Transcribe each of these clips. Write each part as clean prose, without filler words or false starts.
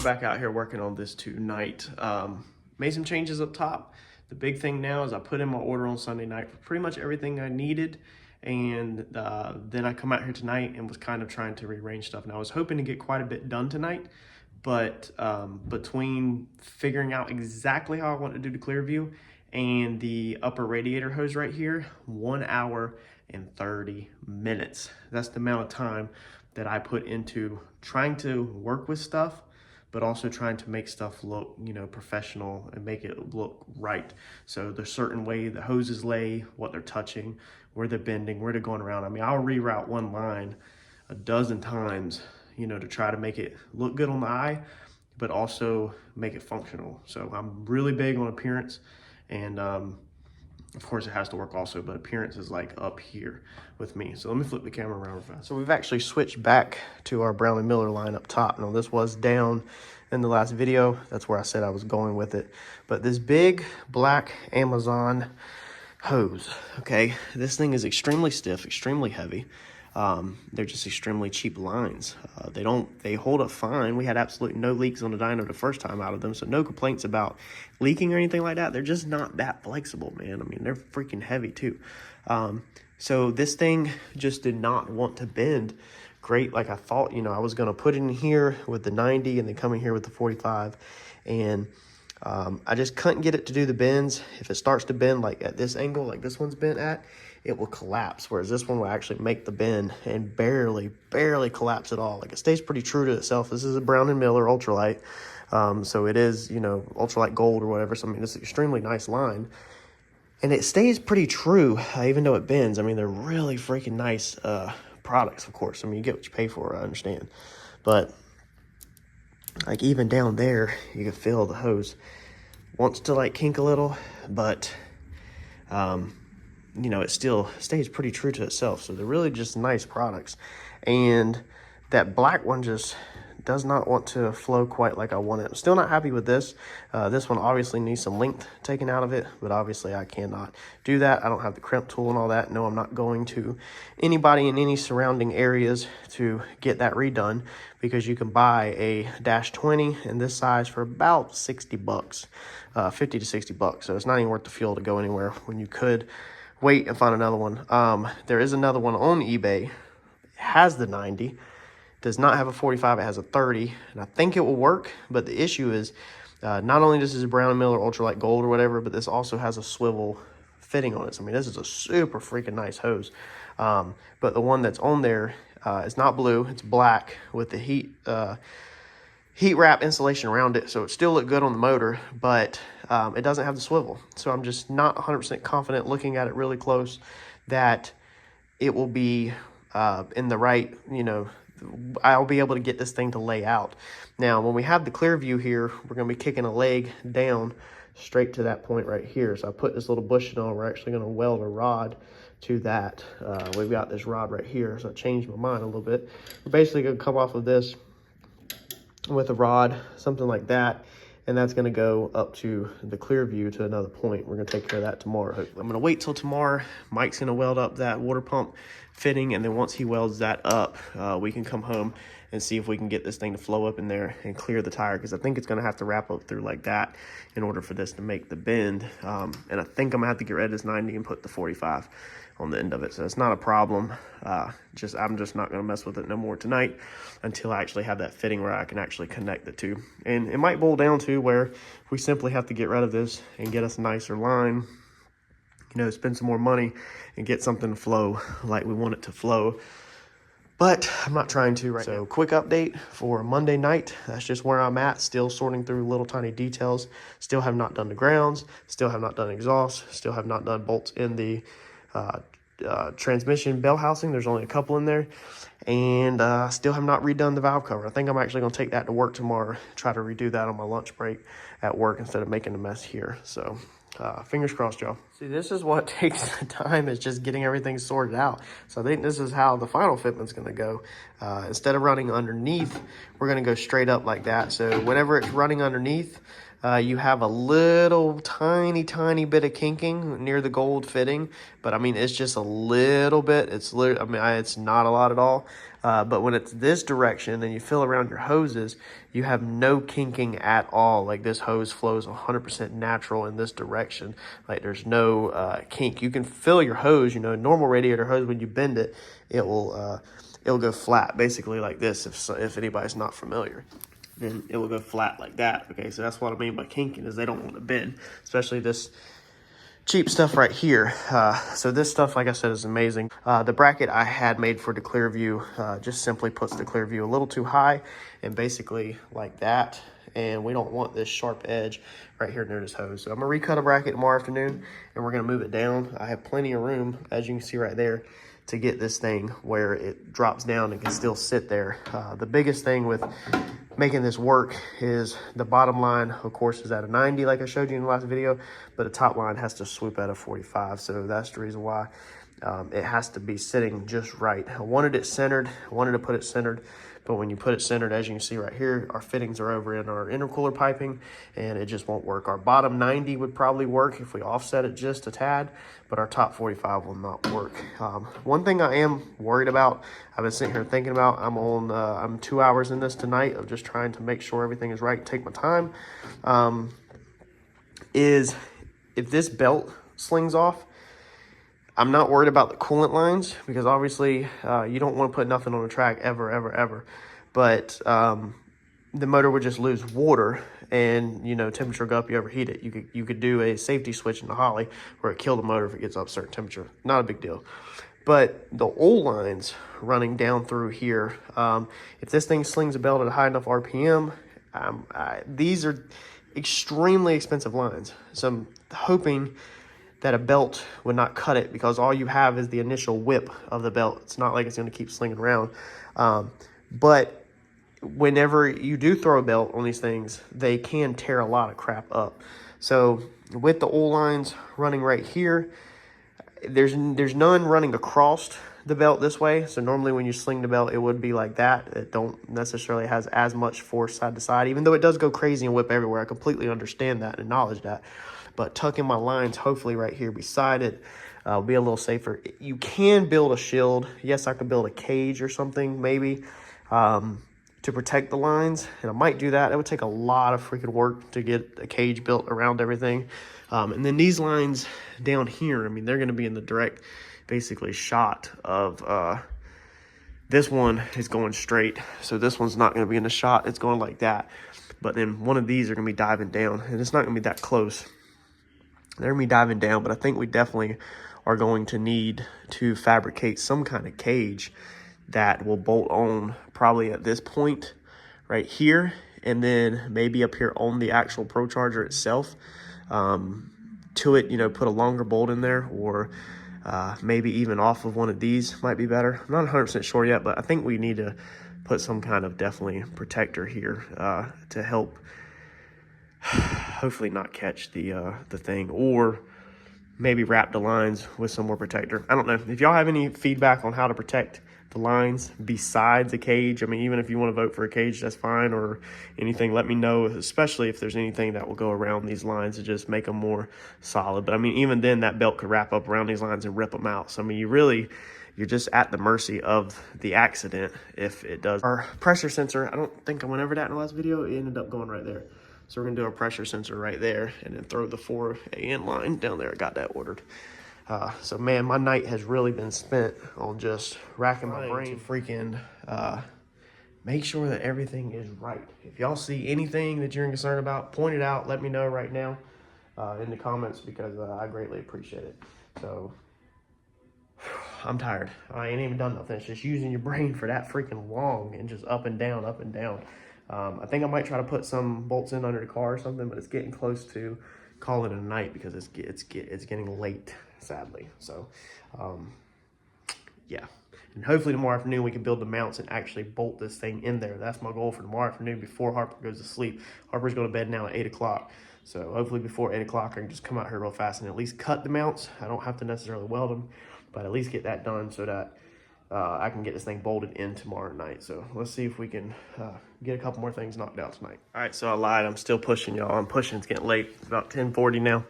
back out here working on this tonight. Made some changes up top. The big thing now is I put in my order on Sunday night for pretty much everything I needed. And then I come out here tonight and was kind of trying to rearrange stuff. And I was hoping to get quite a bit done tonight, but between figuring out exactly how I want to do the clear view and the upper radiator hose right here, 1 hour and 30 minutes. That's the amount of time that I put into trying to work with stuff, but also trying to make stuff look, you know, professional and make it look right. So there's certain way the hoses lay, what they're touching, where they're bending, where they're going around. I mean, I'll reroute one line a dozen times, you know, to try to make it look good on the eye, but also make it functional. So I'm really big on appearance, and of course it has to work also, but appearance is like up here with me. So let me flip the camera around real fast. So we've actually switched back to our Brown & Miller line up top. Now this was down in the last video. That's where I said I was going with it. But this big black Amazon hose, okay, this thing is extremely stiff, extremely heavy. They're just extremely cheap lines. They hold up fine. We had absolutely no leaks on the dyno the first time out of them, so no complaints about leaking or anything like that. They're just not that flexible, man. I mean, they're freaking heavy too. So this thing just did not want to bend great like I thought. You know, I was going to put it in here with the 90 and then come in here with the 45, and I just couldn't get it to do the bends. If it starts to bend like at this angle, like this one's bent at, it will collapse, whereas this one will actually make the bend and barely collapse at all. Like, it stays pretty true to itself. This is a Brown & Miller ultralight, so it is, you know, ultralight gold or whatever. So I mean, it's an extremely nice line, and it stays pretty true even though it bends. I mean, they're really freaking nice products, of course. I mean, you get what you pay for, I understand, but like even down there, you can feel the hose wants to like kink a little, but you know, it still stays pretty true to itself. So they're really just nice products. And that black one just does not want to flow quite like I want it. I'm still not happy with this. This one obviously needs some length taken out of it, but obviously I cannot do that. I don't have the crimp tool and all that. No, I'm not going to anybody in any surrounding areas to get that redone, because you can buy a -20 in this size for about 60 bucks, 50 to 60 bucks. So it's not even worth the fuel to go anywhere when you could wait and find another one. There is another one on eBay. It has the 90, does not have a 45, it has a 30, and I think it will work. But the issue is, not only this is a Brown & Miller ultralight gold or whatever, but this also has a swivel fitting on it. So I mean, this is a super freaking nice hose. But the one that's on there is not blue, it's black with the heat wrap insulation around it, so it still look good on the motor, but it doesn't have the swivel. So I'm just not 100% confident, looking at it really close, that it will be in the right, you know, I'll be able to get this thing to lay out. Now, when we have the clear view here, we're going to be kicking a leg down straight to that point right here. So I put this little bushing on. We're actually going to weld a rod to that. We've got this rod right here, so I changed my mind a little bit. We're basically going to come off of this with a rod, something like that, and that's going to go up to the clear view to another point. We're going to take care of that tomorrow. I'm going to wait till tomorrow. Mike's going to weld up that water pump fitting, and then once he welds that up, we can come home and see if we can get this thing to flow up in there and clear the tire, because I think it's going to have to wrap up through like that in order for this to make the bend. And I think I'm going to have to get rid of this 90 and put the 45 on the end of it. So it's not a problem. I'm just not going to mess with it no more tonight until I actually have that fitting where I can actually connect the two. And it might boil down to where we simply have to get rid of this and get us a nicer line, you know, spend some more money and get something to flow like we want it to flow. But I'm not trying to right now. So quick update for Monday night. That's just where I'm at. Still sorting through little tiny details. Still have not done the grounds. Still have not done exhaust. Still have not done bolts in the transmission bell housing. There's only a couple in there. And still have not redone the valve cover. I think I'm actually going to take that to work tomorrow. Try to redo that on my lunch break at work instead of making a mess here. So fingers crossed, y'all. See, this is what takes the time, is just getting everything sorted out. So I think this is how the final fitment's going to go. Instead of running underneath, we're going to go straight up like that. So whenever it's running underneath, you have a little tiny bit of kinking near the gold fitting, but I mean, it's just a little bit. It's not a lot at all. But when it's this direction and you fill around your hoses, you have no kinking at all. Like this hose flows 100% natural in this direction. Like there's no kink. You can fill your hose, you know, normal radiator hose, when you bend it, it'll go flat, basically like this. If anybody's not familiar, then it will go flat like that. Okay, so that's what I mean by kinking, is they don't want to bend, especially this cheap stuff right here. So this stuff, like I said, is amazing. The bracket I had made for the clear view just simply puts the clear view a little too high, and basically like that. And we don't want this sharp edge right here near this hose. So I'm gonna recut a bracket tomorrow afternoon, and we're gonna move it down. I have plenty of room, as you can see right there, to get this thing where it drops down and can still sit there. The biggest thing with making this work is the bottom line, of course, is at a 90 like I showed you in the last video, but the top line has to swoop at a 45. So that's the reason why it has to be sitting just right. I wanted it centered, I wanted to put it centered, but when you put it centered, as you can see right here, our fittings are over in our intercooler piping, and it just won't work. Our bottom 90 would probably work if we offset it just a tad, but our top 45 will not work. One thing I am worried about, I've been sitting here thinking about, I'm 2 hours in this tonight of just trying to make sure everything is right, take my time, is if this belt slings off, I'm not worried about the coolant lines, because obviously you don't want to put nothing on the track ever. But the motor would just lose water, and you know, temperature go up, you overheat it. You could do a safety switch in the Holly where it kill the motor if it gets up a certain temperature. Not a big deal. But the oil lines running down through here, if this thing slings a belt at a high enough RPM, these are extremely expensive lines. So I'm hoping that a belt would not cut it, because all you have is the initial whip of the belt. It's not like it's going to keep slinging around. But whenever you do throw a belt on these things, they can tear a lot of crap up. So with the oil lines running right here, there's none running across the belt this way. So normally when you sling the belt, it would be like that. It don't necessarily has as much force side to side, even though it does go crazy and whip everywhere. I completely understand that and acknowledge that. But tucking my lines hopefully right here beside it will be a little safer. You can build a shield. Yes, I could build a cage or something maybe to protect the lines, and I might do that. It would take a lot of freaking work to get a cage built around everything. And then these lines down here, I mean, they're going to be in the direct, basically, shot of this one is going straight. So this one's not going to be in the shot. It's going like that. But then one of these are going to be diving down, and it's not going to be that close. They're going to be diving down, but I think we definitely are going to need to fabricate some kind of cage that will bolt on probably at this point right here, and then maybe up here on the actual Procharger itself. To it, you know, put a longer bolt in there, or maybe even off of one of these might be better. I'm not 100% sure yet, but I think we need to put some kind of definitely protector here to help hopefully not catch the thing, or maybe wrap the lines with some more protector. I don't know. If y'all have any feedback on how to protect the lines besides a cage, I mean, even if you want to vote for a cage, that's fine, or anything, let me know, especially if there's anything that will go around these lines to just make them more solid. But I mean, even then, that belt could wrap up around these lines and rip them out. So I mean, you're just at the mercy of the accident if it does. Our pressure sensor, I don't think I went over that in the last video. It ended up going right there. So we're gonna do a pressure sensor right there, and then throw the 4AN line down there. I got that ordered. So man, my night has really been spent on just racking my brain to freaking make sure that everything is right. If y'all see anything that you're concerned about, point it out. Let me know right now in the comments, because I greatly appreciate it. So I'm tired. I ain't even done nothing. It's just using your brain for that freaking long, and just up and down, up and down. I think I might try to put some bolts in under the car or something, but it's getting close to calling it a night, because it's getting late, sadly. So yeah, and hopefully tomorrow afternoon we can build the mounts and actually bolt this thing in there. That's my goal for tomorrow afternoon before Harper goes to sleep. Harper's going to bed now at 8 o'clock. So hopefully before 8 o'clock I can just come out here real fast and at least cut the mounts. I don't have to necessarily weld them, but at least get that done so that I can get this thing bolted in tomorrow night. So let's see if we can get a couple more things knocked out tonight. All right, so I lied. I'm still pushing, y'all. I'm pushing. It's getting late. It's about 10:40 now.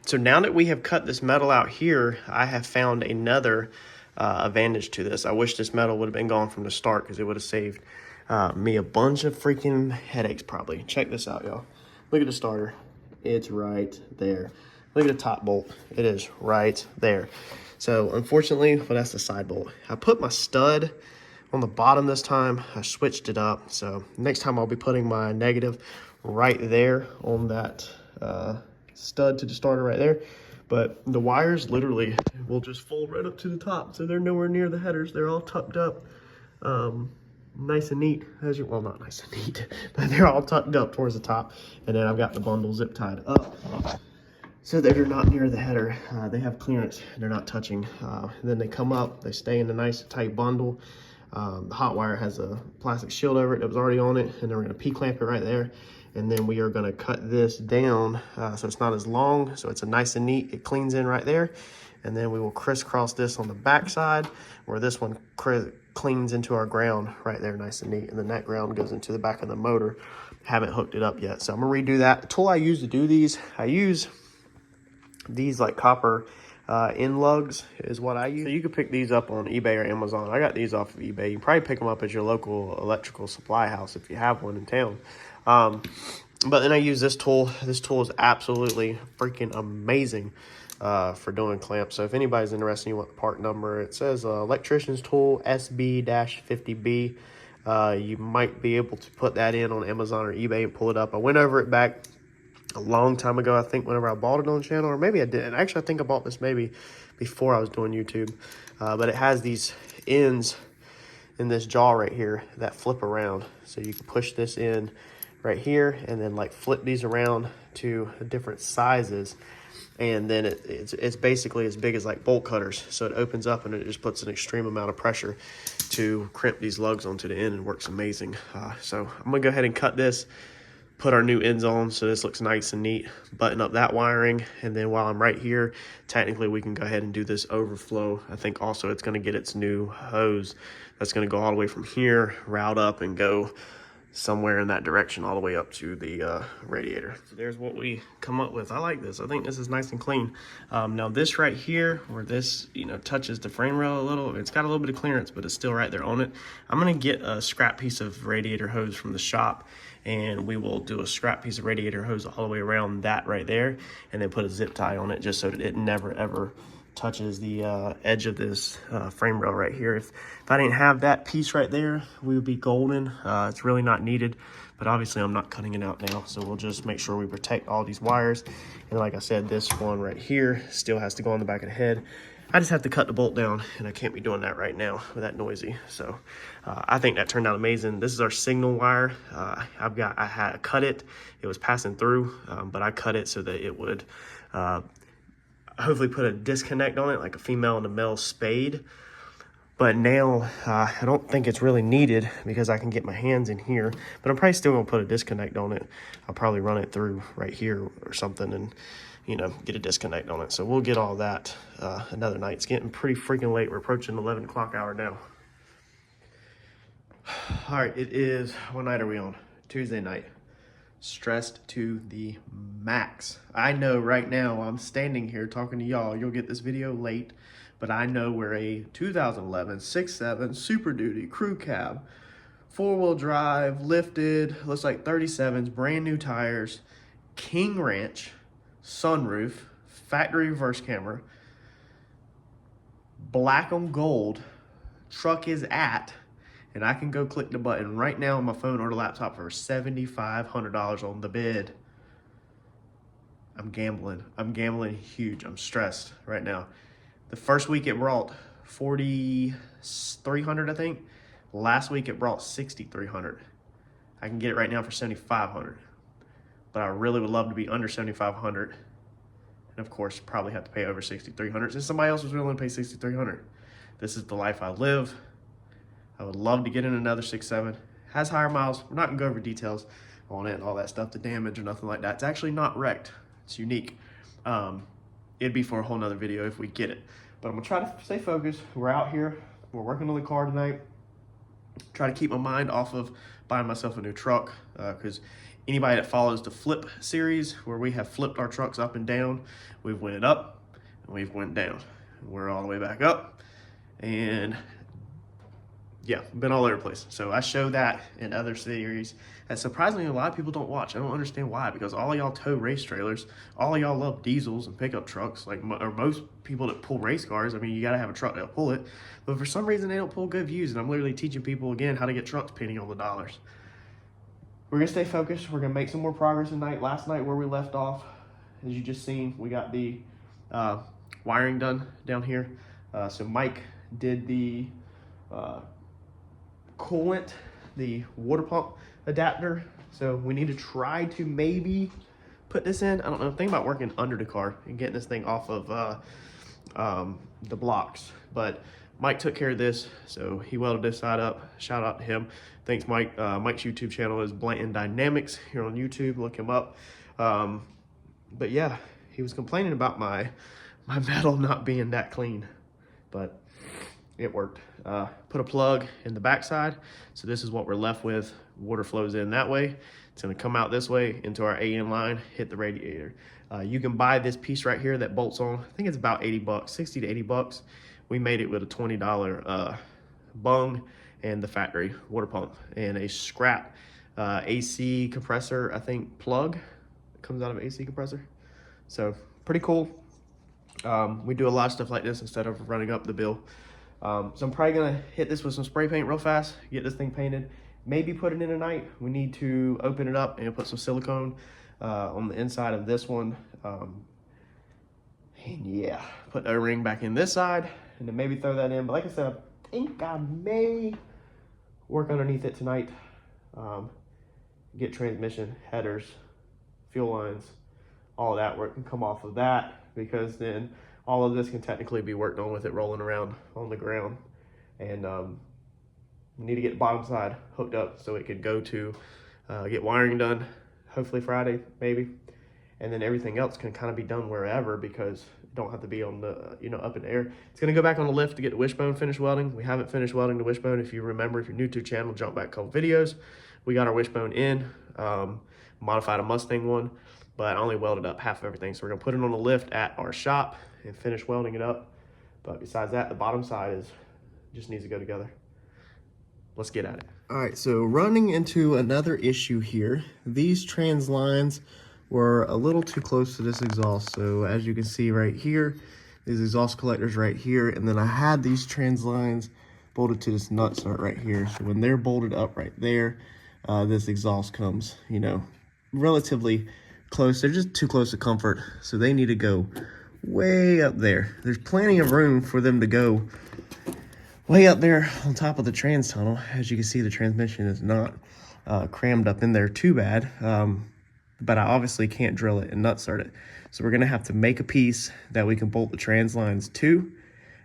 So now that we have cut this metal out here, I have found another advantage to this. I wish this metal would have been gone from the start, because it would have saved me a bunch of freaking headaches probably. Check this out, y'all. Look at the starter. It's right there. Look at the top bolt. It is right there. So unfortunately, well, that's the side bolt. I put my stud on the bottom this time. I switched it up. So next time I'll be putting my negative right there on that stud to the starter right there. But the wires literally will just fold right up to the top. So they're nowhere near the headers. They're all tucked up. Nice and neat, well, not nice and neat, but they're all tucked up towards the top. And then I've got the bundle zip tied up so that they're not near the header. They have clearance, they're not touching. Then they come up, they stay in a nice tight bundle. The hot wire has a plastic shield over it that was already on it, and then we're gonna P-clamp it right there. And then we are gonna cut this down so it's not as long, so it's a nice and neat, it cleans in right there. And then we will crisscross this on the back side, where this one cleans into our ground right there, nice and neat. And then that ground goes into the back of the motor. Haven't hooked it up yet, so I'm gonna redo that. The tool I use to do these, I use these like copper end lugs is what I use. So you can pick these up on eBay or Amazon. I got these off of eBay. You can probably pick them up at your local electrical supply house if you have one in town. But then I use this tool. This tool is absolutely freaking amazing for doing clamps. So if anybody's interested, you want the part number, it says electrician's tool SB-50B. You might be able to put that in on Amazon or eBay and pull it up. I went over it back a long time ago, I think, whenever I bought it on the channel, or maybe I didn't. Actually, I think I bought this maybe before I was doing YouTube. But it has these ends in this jaw right here that flip around. So you can push this in right here and then like flip these around to different sizes. And then it's basically as big as like bolt cutters. So it opens up and it just puts an extreme amount of pressure to crimp these lugs onto the end, and works amazing. So I'm gonna go ahead and cut this, put our new ends on so this looks nice and neat, button up that wiring, and then while I'm right here, technically we can go ahead and do this overflow. I think also it's gonna get its new hose that's gonna go all the way from here, route up and go somewhere in that direction all the way up to the radiator. So there's what we come up with. I like this. I think this is nice and clean. Now this right here, where this touches the frame rail a little, it's got a little bit of clearance, but it's still right there on it. I'm gonna get a scrap piece of radiator hose from the shop, and we will do a scrap piece of radiator hose all the way around that right there, and then put a zip tie on it just so that it never ever touches the edge of this frame rail right here. If I didn't have that piece right there, we would be golden. It's really not needed, but obviously I'm not cutting it out now, so we'll just make sure we protect all these wires. And like I said, this one right here still has to go on the back of the head. I just have to cut the bolt down, and I can't be doing that right now with that noisy. So I think that turned out amazing. This is our signal wire. I had cut it. It was passing through, but I cut it so that it would hopefully put a disconnect on it, like a female and a male spade. But now I don't think it's really needed because I can get my hands in here, but I'm probably still gonna put a disconnect on it. I'll probably run it through right here or something and get a disconnect on it. So we'll get all that another night. It's getting pretty freaking late. We're approaching 11 o'clock hour now. All right, it is, what night are we on? Tuesday night. Stressed to the max. I know right now I'm standing here talking to y'all. You'll get this video late, but I know we're a 2011 6.7 Super Duty crew cab, 4-wheel drive, lifted, looks like 37s, brand new tires, King Ranch, sunroof, factory reverse camera, black on gold, truck is at, and I can go click the button right now on my phone or the laptop for $7,500 on the bid. I'm gambling. I'm gambling huge. I'm stressed right now. The first week it brought 4,300, I think. Last week it brought 6,300. I can get it right now for 7,500. But I really would love to be under 7,500. And of course, probably have to pay over 6,300 since somebody else was willing to pay 6,300. This is the life I live. I would love to get in another 6.7. Has higher miles. We're not gonna go over details on it and all that stuff, the damage or nothing like that. It's actually not wrecked. It's unique. It'd be for a whole nother video if we get it. But I'm gonna try to stay focused. We're out here. We're working on the car tonight. Try to keep my mind off of buying myself a new truck because anybody that follows the flip series where we have flipped our trucks up and down, we've went up and we've went down. We're all the way back up and yeah, been all over the place. So I show that in other series that surprisingly a lot of people don't watch. I don't understand why, because all of y'all tow race trailers, all of y'all love diesels and pickup trucks, like, or most people that pull race cars. I mean, you gotta have a truck that'll pull it, but for some reason they don't pull good views, and I'm literally teaching people again how to get trucks penny on the dollars. We're gonna stay focused. We're gonna make some more progress tonight. Last night where we left off, as you just seen, we got the wiring done down here. So Mike did the coolant, the water pump adapter. So we need to try to maybe put this in. I don't know, think about working under the car and getting this thing off of the blocks. But Mike took care of this, so he welded this side up. Shout out to him. Thanks, Mike. Mike's YouTube channel is Blanton Dynamics here on YouTube. Look him up. But yeah, he was complaining about my metal not being that clean, but it worked. Put a plug in the backside, so this is what we're left with. Water flows in that way. It's gonna come out this way into our AN line, hit the radiator. You can buy this piece right here that bolts on. I think it's about 80 bucks, 60 to 80 bucks. We made it with a $20 bung and the factory water pump and a scrap AC compressor, I think, plug. It comes out of an AC compressor. So pretty cool. We do a lot of stuff like this instead of running up the bill. So I'm probably gonna hit this with some spray paint real fast, get this thing painted, maybe put it in tonight. We need to open it up and put some silicone on the inside of this one. And yeah, put the O-ring back in this side and then maybe throw that in. But like I said, I think I may work underneath it tonight. Get transmission, headers, fuel lines, all of that work can come off of that, because then all of this can technically be worked on with it rolling around on the ground. And we need to get the bottom side hooked up so it could go to get wiring done, hopefully Friday, maybe. And then everything else can kind of be done wherever, because it don't have to be on the, you know, up in the air. It's gonna go back on the lift to get the wishbone finished welding. We haven't finished welding the wishbone. If you remember, if you're new to the channel, jump back a couple videos. We got our wishbone in, modified a Mustang one, but I only welded up half of everything. So we're gonna put it on the lift at our shop and finish welding it up. But besides that, the bottom side just needs to go together. Let's get at it. All right, so running into another issue here. These trans lines were a little too close to this exhaust. So as you can see right here, these exhaust collectors right here, and then I had these trans lines bolted to this nut nut right here. So when they're bolted up right there, this exhaust comes, you know, relatively close. They're just too close to comfort, so they need to go way up there. There's plenty of room for them to go way up there on top of the trans tunnel. As you can see, the transmission is not crammed up in there too bad, but I obviously can't drill it and nut cert it. So we're gonna have to make a piece that we can bolt the trans lines to,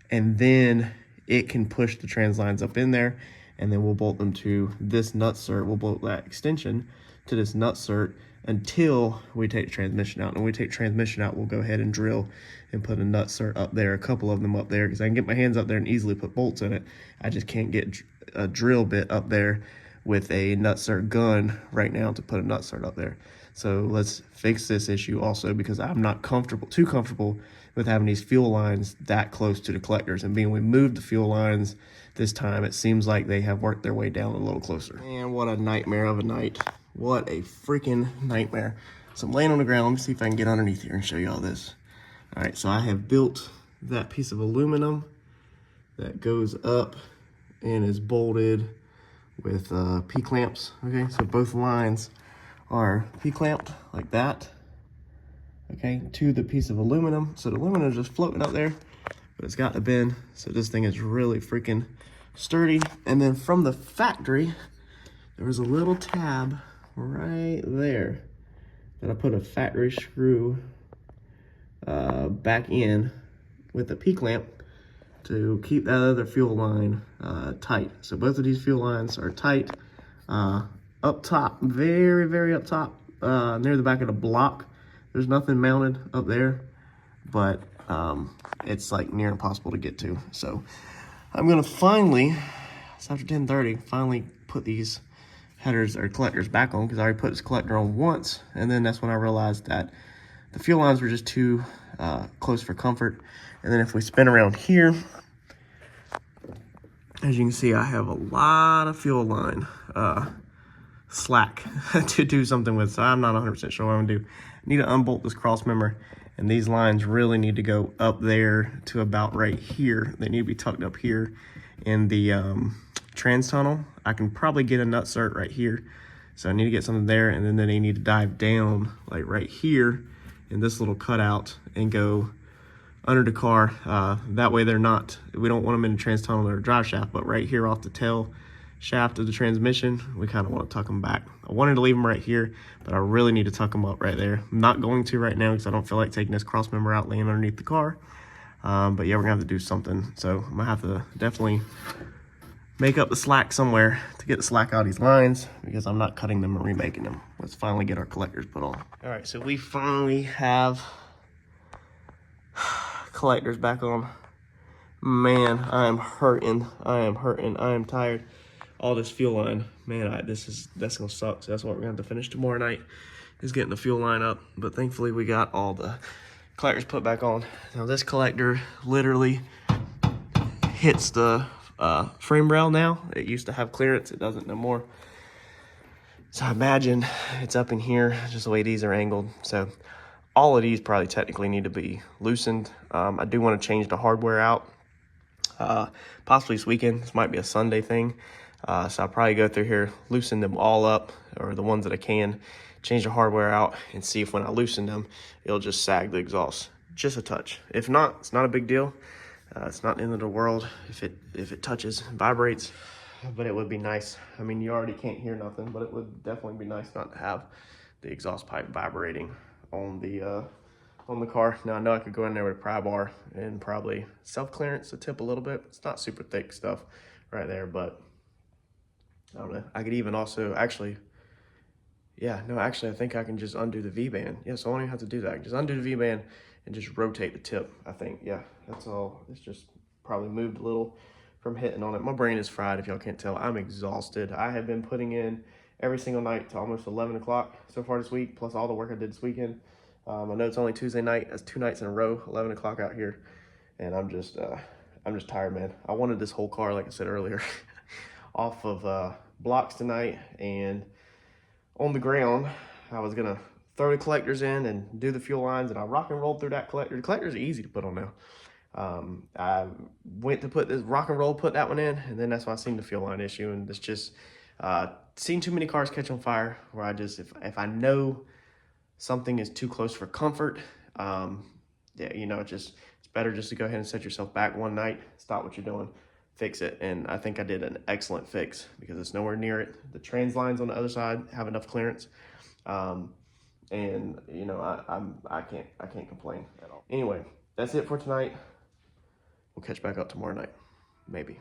and then it can push the trans lines up in there, and then we'll bolt them to this nut cert. We'll bolt that extension to this nut cert until we take the transmission out. And when we take transmission out, we'll go ahead and drill and put a nut cert up there, a couple of them up there, because I can get my hands up there and easily put bolts in it. I just can't get a drill bit up there with a nut cert gun right now to put a nut cert up there. So let's fix this issue also, because I'm not too comfortable with having these fuel lines that close to the collectors. And being we moved the fuel lines this time, it seems like they have worked their way down a little closer. Man, what a nightmare of a night. What a freaking nightmare. So I'm laying on the ground. Let me see if I can get underneath here and show you all this. All right, so I have built that piece of aluminum that goes up and is bolted with P-clamps. Okay, so both lines are P-clamped like that, okay, to the piece of aluminum. So the aluminum is just floating up there, but it's got to bend. So this thing is really freaking sturdy. And then from the factory, there was a little tab right there that I put a factory screw back in with a P-clamp to keep that other fuel line tight. So both of these fuel lines are tight up top, very, very up top, near the back of the block. There's nothing mounted up there, but it's like near impossible to get to. So I'm gonna finally, it's after 10:30, finally put these headers or collectors back on, because I already put this collector on once, and then that's when I realized that the fuel lines were just too close for comfort. And then if we spin around here, As you can see, I have a lot of fuel line slack to do something with, so I'm not 100% sure what I'm gonna do. I need to unbolt this cross member, and these lines really need to go up there to about right here. They need to be tucked up here in the trans tunnel. I can probably get a nutsert right here, so I need to get something there, and then they need to dive down like right here in this little cutout and go under the car. That way they're not, we don't want them in the trans tunnel or drive shaft, but right here off the tail shaft of the transmission, we kind of want to tuck them back. I wanted to leave them right here, but I really need to tuck them up right there. I'm not going to right now because I don't feel like taking this cross member out laying underneath the car. But yeah, we're gonna have to do something. So I'm gonna have to definitely make up the slack somewhere to get the slack out of these lines, because I'm not cutting them and remaking them. Let's finally get our collectors put on. All right, so we finally have collectors back on. Man, I am hurting. I am tired. All this fuel line, man, that's gonna suck. So that's what we're gonna have to finish tomorrow night, is getting the fuel line up. But thankfully we got all the collectors put back on. Now this collector literally hits the frame rail now. It used to have clearance, it doesn't no more. So I imagine it's up in here, just the way these are angled. So all of these probably technically need to be loosened. I do want to change the hardware out, possibly this weekend. This might be a Sunday thing. So I'll probably go through here, loosen them all up, or the ones that I can, change the hardware out, and see if when I loosen them, it'll just sag the exhaust just a touch. If not, it's not a big deal. It's not the end of the world if it touches and vibrates, but it would be nice. I mean, you already can't hear nothing, but it would definitely be nice not to have the exhaust pipe vibrating on the car. Now I know I could go in there with a pry bar and probably self-clearance the tip a little bit. It's not super thick stuff right there, but I don't know. I could even also actually, I think I can just undo the V-band. Yeah, so I don't even have to do that. I can just undo the V-band and just rotate the tip, I think. Yeah, that's all. It's just probably moved a little from hitting on it. My brain is fried, if y'all can't tell. I'm exhausted. I have been putting in every single night to almost 11 o'clock so far this week, plus all the work I did this weekend. I know it's only Tuesday night. That's 2 nights in a row, 11 o'clock out here. And I'm just tired, man. I wanted this whole car, like I said earlier, off of blocks tonight, and on the ground I was gonna throw the collectors in and do the fuel lines, and I rock and rolled through that collector. The collectors are easy to put on now. I went to put this rock and roll, put that one in, and then that's when I seen the fuel line issue, and it's just seen too many cars catch on fire where I just, if I know something is too close for comfort, yeah, you know, it's better just to go ahead and set yourself back one night, stop what you're doing, fix it. And I think I did an excellent fix because it's nowhere near it. The trans lines on the other side have enough clearance, and you know, I can't complain at all. Anyway, that's it for tonight. We'll catch back up tomorrow night, maybe.